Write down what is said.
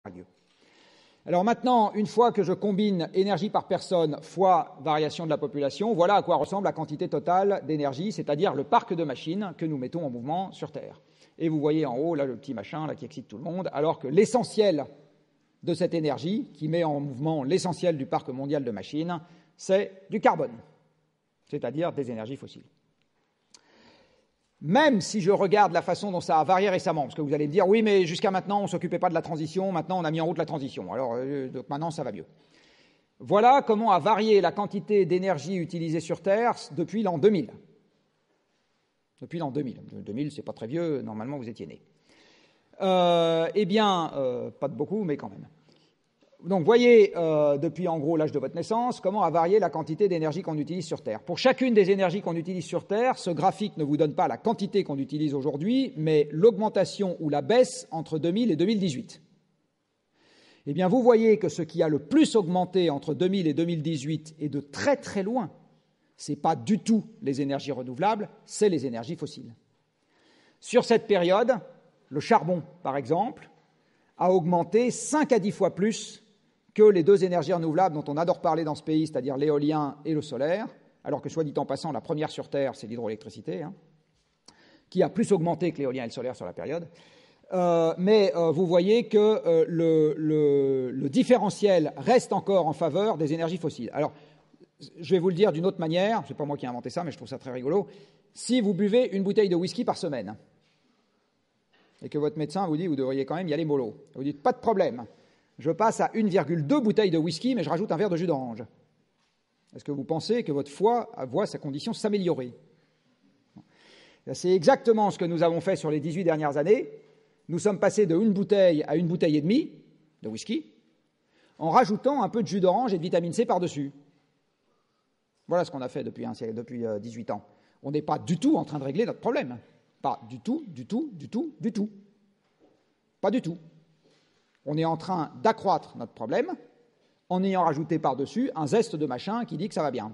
lieu. Alors maintenant, une fois que je combine énergie par personne fois variation de la population, voilà à quoi ressemble la quantité totale d'énergie, c'est-à-dire le parc de machines que nous mettons en mouvement sur Terre. Et vous voyez en haut, là, le petit machin là, qui excite tout le monde, alors que l'essentiel de cette énergie, qui met en mouvement l'essentiel du parc mondial de machines, c'est du carbone, c'est-à-dire des énergies fossiles. Même si je regarde la façon dont ça a varié récemment, parce que vous allez me dire, oui, mais jusqu'à maintenant, on ne s'occupait pas de la transition, maintenant, on a mis en route la transition, alors donc maintenant, ça va mieux. Voilà comment a varié la quantité d'énergie utilisée sur Terre depuis l'an 2000. Depuis l'an 2000. 2000, c'est pas très vieux, normalement, vous étiez nés. Pas de beaucoup, mais quand même. Donc, voyez, depuis en gros l'âge de votre naissance, comment a varié la quantité d'énergie qu'on utilise sur Terre. Pour chacune des énergies qu'on utilise sur Terre, ce graphique ne vous donne pas la quantité qu'on utilise aujourd'hui, mais l'augmentation ou la baisse entre 2000 et 2018. Eh bien, vous voyez que ce qui a le plus augmenté entre 2000 et 2018 est de très très loin. Ce n'est pas du tout les énergies renouvelables, c'est les énergies fossiles. Sur cette période, le charbon, par exemple, a augmenté 5 à 10 fois plus que les deux énergies renouvelables dont on adore parler dans ce pays, c'est-à-dire l'éolien et le solaire, alors que, soit dit en passant, la première sur Terre, c'est l'hydroélectricité, qui a plus augmenté que l'éolien et le solaire sur la période. Mais vous voyez que le différentiel reste encore en faveur des énergies fossiles. Alors, je vais vous le dire d'une autre manière, ce n'est pas moi qui ai inventé ça, mais je trouve ça très rigolo. Si vous buvez une bouteille de whisky par semaine, et que votre médecin vous dit, vous devriez quand même y aller mollo, vous dites, pas de problème, je passe à 1,2 bouteilles de whisky, mais je rajoute un verre de jus d'orange. Est-ce que vous pensez que votre foie voit sa condition s'améliorer? C'est exactement ce que nous avons fait sur les 18 dernières années. Nous sommes passés de 1 bouteille à 1 bouteille et demie de whisky, en rajoutant un peu de jus d'orange et de vitamine C par-dessus. Voilà ce qu'on a fait depuis 18 ans. On n'est pas du tout en train de régler notre problème. Pas du tout, du tout, du tout, du tout. Pas du tout. On est en train d'accroître notre problème en ayant rajouté par-dessus un zeste de machin qui dit que ça va bien.